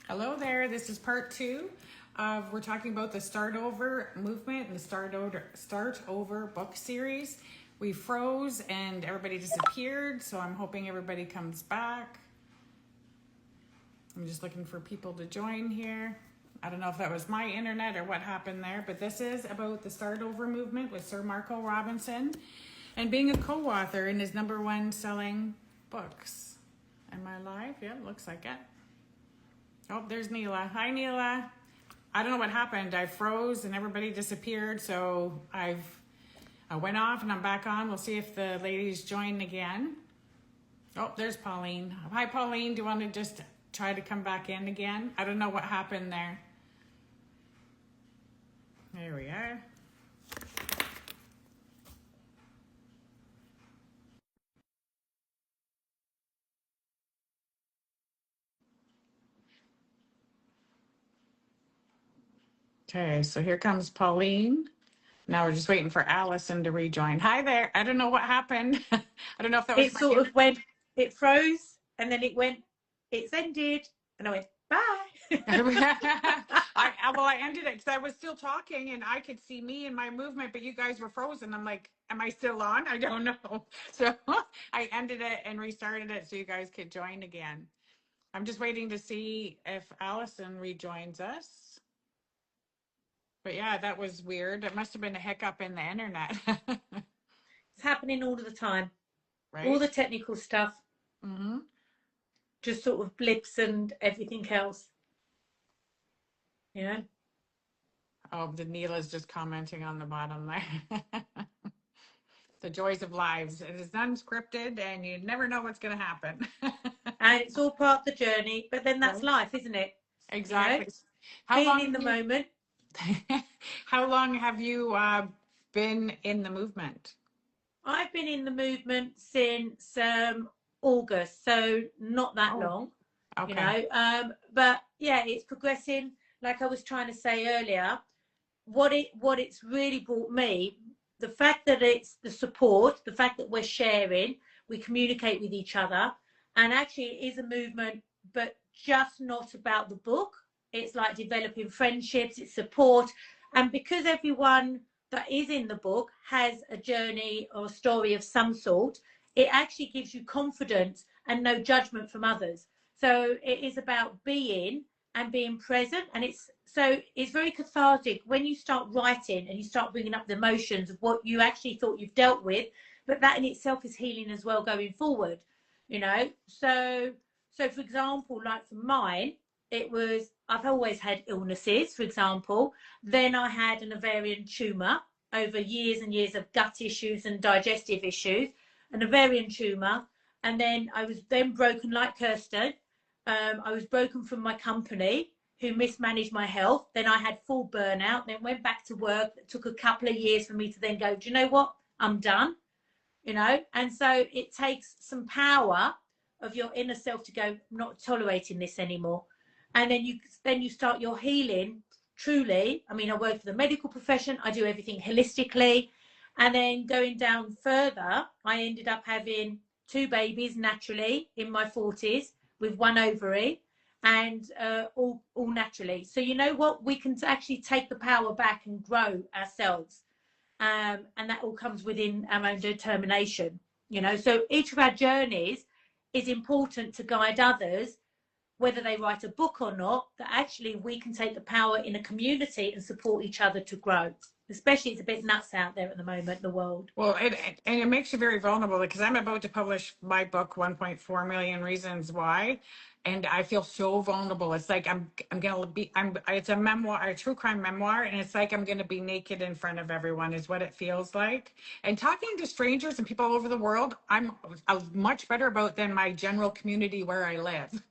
Hello there. This is part two of we're talking about the Start Over movement and the Start Over book series. We froze and everybody disappeared, so I'm hoping everybody comes back. I'm just looking for people to join here. I don't know if that was my internet or what happened there, but this is about the Start Over movement with Sir Marco Robinson and being a co-author in his #1 selling books. Am I live? Yeah, looks like it. Oh, there's Neela. Hi, Neela. I don't know what happened. I froze and everybody disappeared. So I went off and I'm back on. We'll see if the ladies join again. Oh, there's Pauline. Hi, Pauline. Do you want to just try to come back in again? I don't know what happened there. There we are. Okay, so here comes Pauline. Now we're just waiting for Allison to rejoin. Hi there. I don't know what happened. I don't know if that was It my sort internet. of went, it froze, and then it went, it's ended, and I went, bye. I ended it because I was still talking and I could see me and my movement, but you guys were frozen. I'm like, am I still on? I don't know. So I ended it and restarted it so you guys could join again. I'm just waiting to see if Allison rejoins us. But yeah, that was weird. It must have been a hiccup in the internet. It's happening all of the time. All Right? the technical stuff, Mm-hmm. just sort of blips and everything else, you know? Oh, the Neela's just commenting on the bottom there. The joys of lives. It is unscripted and you never know what's going to happen. And it's all part of the journey, but then that's Right? life, isn't it? You know, Exactly. How being long in the moment. how long have you been in the movement? I've been in the movement since August, so not that Oh, long, you okay. know. But yeah, it's progressing. Like I was trying to say earlier, what it's really brought me, the fact that it's the support, the fact that we're sharing, we communicate with each other, and actually it is a movement, but just not about the book. It's like developing friendships, it's support, and because everyone that is in the book has a journey or a story of some sort, it actually gives you confidence and no judgment from others. So it is about being and being present, and it's very cathartic when you start writing and you start bringing up the emotions of what you actually thought you've dealt with, but that in itself is healing as well going forward, you know. So for example, like for mine, it was, I've always had illnesses, for example. Then I had an ovarian tumor over years and years of gut issues and digestive issues, an ovarian tumor. And then I was then broken like Kirsten. I was broken from my company who mismanaged my health. Then I had full burnout, then went back to work. It took a couple of years for me to then go, do you know what? I'm done, you know? And so it takes some power of your inner self to go, I'm not tolerating this anymore. And then you start your healing truly. I mean, I work for the medical profession, I do everything holistically. And then going down further, I ended up having two babies naturally in my 40s with one ovary, and all naturally. So you know what? We can actually take the power back and grow ourselves. And that all comes within our own determination, you know. So each of our journeys is important to guide others, whether they write a book or not, that actually we can take the power in a community and support each other to grow. Especially it's a bit nuts out there at the moment, the world. Well, and it makes you very vulnerable because I'm about to publish my book, 1.4 Million Reasons Why, and I feel so vulnerable. It's like I'm gonna be it's a memoir, a true crime memoir, and it's like I'm gonna be naked in front of everyone is what it feels like. And talking to strangers and people all over the world, I'm much better about than my general community where I live.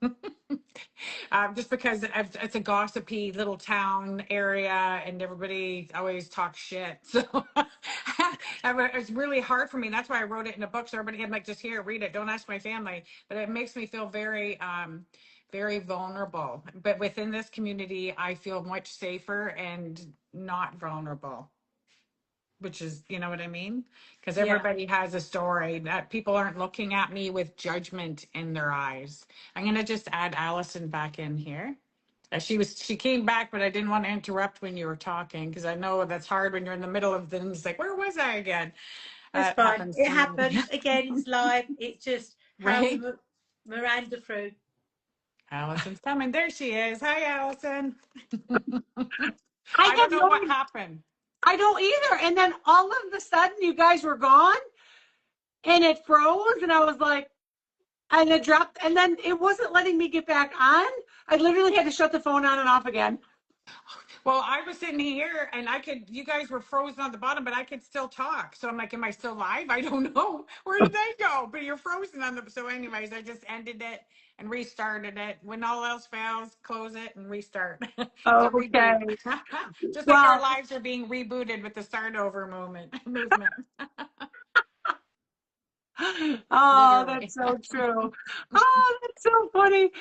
Just because it's a gossipy little town area and everybody always talks shit. So it's really hard for me. That's why I wrote it in a book. So everybody can like, just here, read it. Don't ask my family. But it makes me feel very, very vulnerable. But within this community, I feel much safer and not vulnerable, which is, you know what I mean? Because Yeah. everybody has a story that people aren't looking at me with judgment in their eyes. I'm going to just add Allison back in here. She came back, but I didn't want to interrupt when you were talking because I know that's hard when you're in the middle of things. Like, where was I again? That's It fine. happens It to me, happens. Again, it's live. It's just how we right? Miranda through. Allison's coming. There she is. Hi, Allison. I I don't have know no, what happened. I don't either. And then all of a sudden, you guys were gone, and it froze, and I was like, and it dropped, and then it wasn't letting me get back on. I literally had to shut the phone on and off again. Well, I was sitting here and you guys were frozen on the bottom, but I could still talk. So I'm like, am I still live? I don't know. Where did they go? But you're frozen on the, so anyways, I just ended it and restarted it. When all else fails, close it and restart. It's a reboot. Okay. Just like our Well, lives are being rebooted with the start over movement. oh, Literally. that's so true. Oh, that's so funny.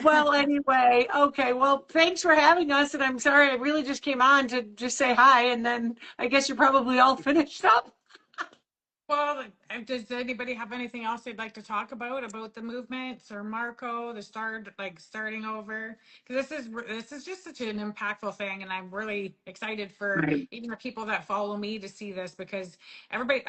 Well, anyway, okay. Well, thanks for having us. And I'm sorry, I really just came on to just say hi. And then I guess you're probably all finished up. Well, does anybody have anything else they'd like to talk about the movements or Marco, the start, like starting over? Because this is just such an impactful thing, and I'm really excited for Right. even the people that follow me to see this because everybody,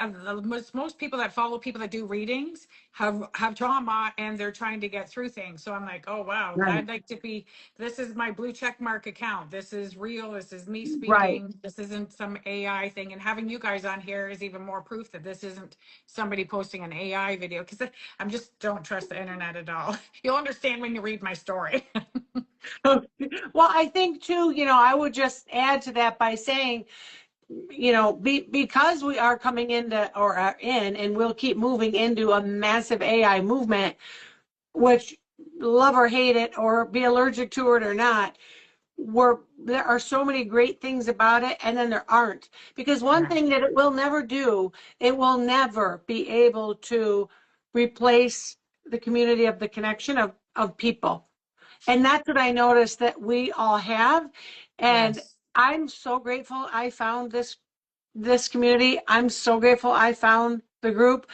most people that follow people that do readings have trauma and they're trying to get through things. So I'm like, oh wow, Right. I'd like to be. This is my blue check mark account. This is real. This is me Right. speaking. This isn't some AI thing. And having you guys on here is even more proof that this isn't somebody posting an AI video because I'm just don't trust the internet at all. You'll understand when you read my story. Well, I think too, I would just add to that by saying, because we are coming into or are in, and we'll keep moving into a massive AI movement, which love or hate it or be allergic to it or not, there are so many great things about it, and then there aren't. Because one Yeah. thing that it will never do, it will never be able to replace the community of the connection of people. And that's what I noticed that we all have. And Yes. I'm so grateful I found this community. I'm so grateful I found the group.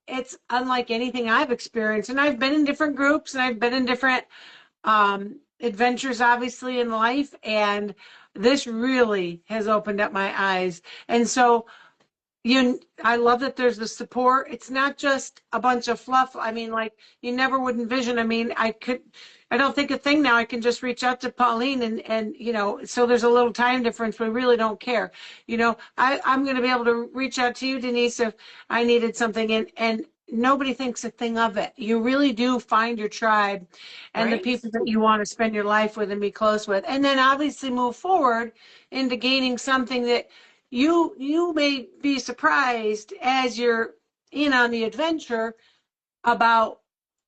It's unlike anything I've experienced. And I've been in different groups and I've been in different adventures, obviously, in life. And this really has opened up my eyes. And so I love that there's the support. It's not just a bunch of fluff. I mean, like you never would envision. I mean, I don't think a thing now. I can just reach out to Pauline and so there's a little time difference. We really don't care. I'm going to be able to reach out to you, Denise, if I needed something, and nobody thinks a thing of it. You really do find your tribe and the Right. people that you want to spend your life with and be close with, and then obviously move forward into gaining something that you may be surprised as you're in on the adventure about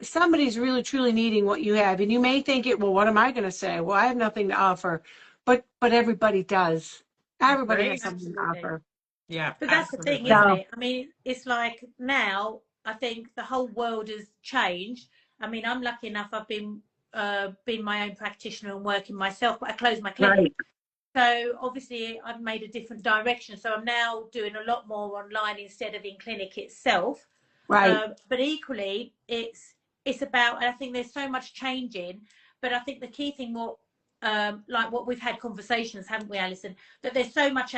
somebody's really truly needing what you have, and you may think well, what am I going to say? Well, I have nothing to offer, but everybody does. Everybody has Right. something to Absolutely. offer. Yeah, But that's the thing, absolutely. isn't So it? I mean, it's like now I think the whole world has changed. I mean, I'm lucky enough. I've been my own practitioner and working myself, but I closed my clinic. right, So obviously I've made a different direction. So I'm now doing a lot more online instead of in clinic itself. right, But equally, it's about, and I think there's so much changing. But I think the key thing, like what we've had conversations, haven't we, Alison? That there's so much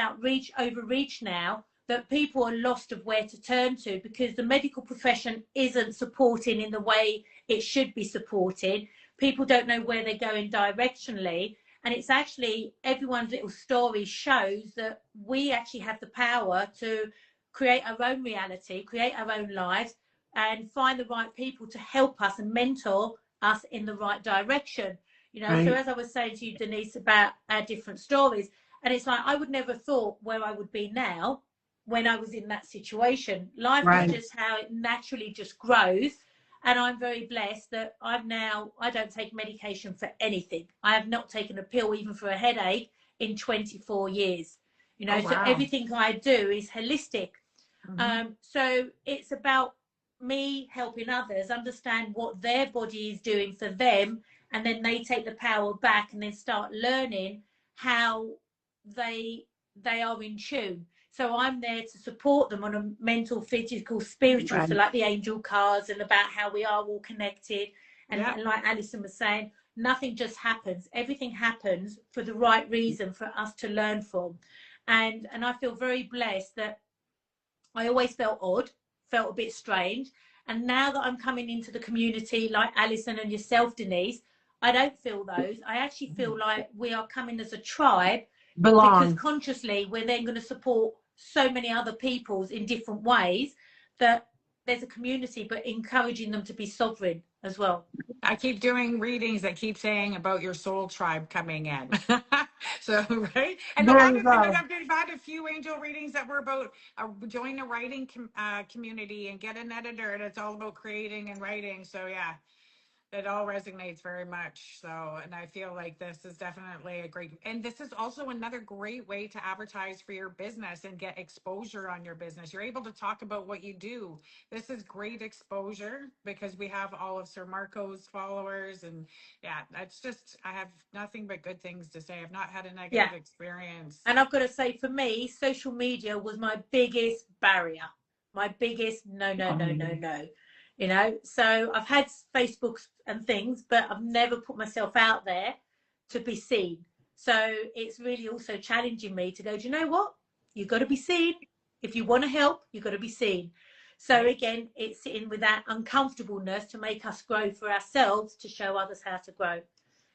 overreach now that people are lost of where to turn to because the medical profession isn't supporting in the way it should be supported. People don't know where they're going directionally. And it's actually everyone's little story shows that we actually have the power to create our own reality, create our own lives, and find the right people to help us and mentor us in the right direction. So right, as I was saying to you, Denise, about our different stories, and it's like I would never thought where I would be now when I was in that situation. Life is right, just how it naturally just grows. And I'm very blessed that I don't take medication for anything. I have not taken a pill even for a headache in 24 years. Oh So wow. everything I do is holistic. Hmm. So it's about me helping others understand what their body is doing for them, and then they take the power back and then start learning how they they are in tune. So I'm there to support them on a mental, physical, spiritual, so right, like the angel cards and about how we are all connected. And Yeah. like Alison was saying, nothing just happens. Everything happens for the right reason for us to learn from. And I feel very blessed that I always felt odd, felt a bit strange. And now that I'm coming into the community like Alison and yourself, Denise, I don't feel those. I actually feel like we are coming as a tribe because Belong. consciously we're then going to support so many other peoples in different ways that there's a community, but encouraging them to be sovereign as well. I keep doing readings that keep saying about your soul tribe coming in. So, right? And a There lot you of them, go. I've had a few angel readings that were about join a writing community and get an editor, and it's all about creating and writing. So, yeah, it all resonates very much. So, and I feel like this is definitely a great, and this is also another great way to advertise for your business and get exposure on your business. You're able to talk about what you do. This is great exposure because we have all of Sir Marco's followers. And yeah, that's just, I have nothing but good things to say. I've not had a Yeah. negative experience. And I've got to say, for me, social media was my biggest barrier, my biggest no, no, no, no, no. You know, so I've had Facebooks and things, but I've never put myself out there to be seen. So it's really also challenging me to go, do you know what? You've got to be seen. If you want to help, you've got to be seen. So Right. again, it's sitting with that uncomfortableness to make us grow for ourselves, to show others how to grow.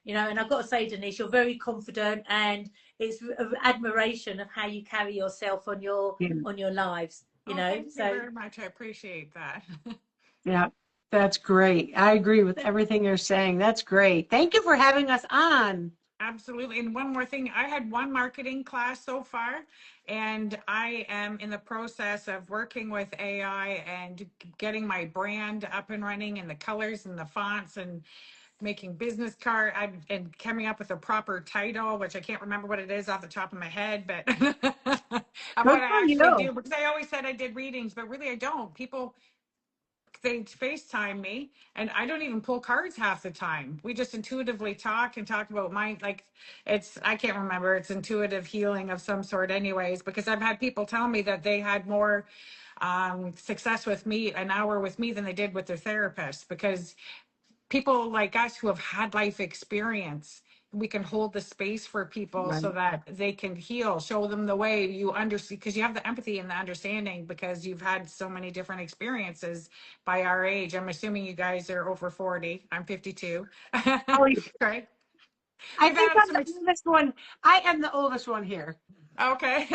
You know, and I've got to say, Denise, you're very confident, and it's admiration of how you carry yourself on your lives. You Oh, know, thank you so very much. I appreciate that. Yeah, that's great. I agree with everything you're saying. That's great. Thank you for having us on. Absolutely. And one more thing, I had one marketing class so far, and I am in the process of working with AI and getting my brand up and running, and the colors and the fonts, and making business card and coming up with a proper title, which I can't remember what it is off the top of my head, but of Good what for I actually you. do, because I always said I did readings, but really I don't. People, they FaceTime me and I don't even pull cards half the time. We just intuitively talk and talk about my, like, it's, I can't remember, it's intuitive healing of some sort anyways, because I've had people tell me that they had more success with me, an hour with me, than they did with their therapist, because people like us who have had life experience, we can hold the space for people Right. so that they can heal, show them the way, you understand, because you have the empathy and the understanding because you've had so many different experiences by our age. I'm assuming you guys are over 40. I'm 52. Oh, yeah. Right. I We've think had I'm some the oldest one. I am the oldest one here. Okay.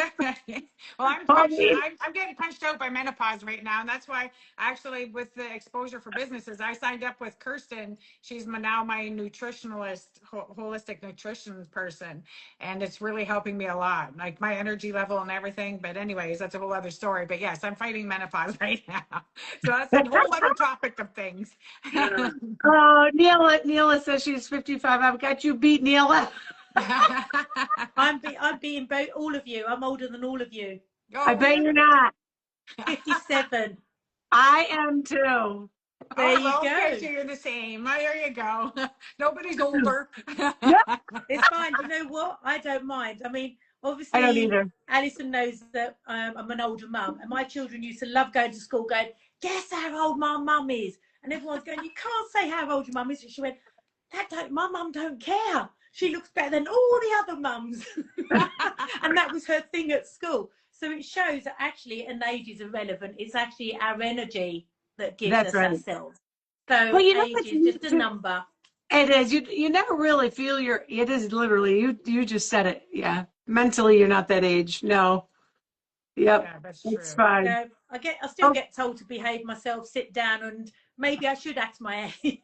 Well, I mean, I'm getting punched out by menopause right now. And that's why actually with the exposure for businesses, I signed up with Kirsten. She's now my nutritionalist, holistic nutrition person. And it's really helping me a lot, like my energy level and everything. But anyways, that's a whole other story. But yes, I'm fighting menopause right now. So that's a whole other topic of things. oh, Neela says she's 55. I've got you beat, Neela. I'm being both all of you. I'm older than all of you. I Oh, bet you're really? not. 57. I am too. There Oh, you well, okay, go. so you're the same. There you go. Nobody's older. Yep. It's fine. You know what? I don't mind. I mean, I don't obviously, either. Alison knows that I'm an older mum, and my children used to love going to school, going, "Guess how old my mum is?" And everyone's going, "You can't say how old your mum is." And she went, my mum don't care. She looks better than all the other mums." And that was her thing at school. So it shows that actually an age is irrelevant. It's actually our energy that gives That's us right. ourselves. So Well, you know age what's is just a neat too? number. It is. You never really feel it is literally, you just said it. Yeah. Mentally, you're not that age. No. Yep. Yeah, that's It's true. fine. So I still Oh, get told to behave myself, sit down, and maybe I should act my age.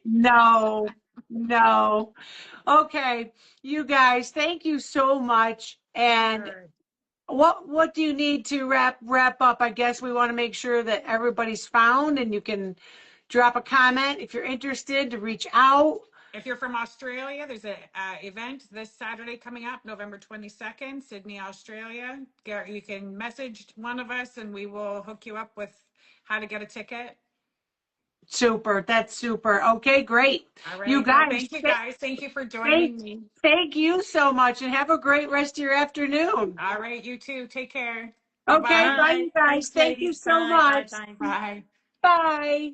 no, no. Okay. You guys, thank you so much. And Sure. what do you need to wrap up? I guess we want to make sure that everybody's found and you can drop a comment if you're interested to reach out. If you're from Australia, there's a event this Saturday coming up, November 22nd, Sydney, Australia. You can message one of us and we will hook you up with how to get a ticket. Super. That's super. Okay, great. All You right. Well, guys, thank you guys. Thank you for thank, joining me. thank you so much and have a great rest of your afternoon. All right. You too. Take care. Okay, Bye-bye. bye, you Bye. guys. Thanks, Thank you ladies. so Bye. Bye. much. Bye. Bye. Bye.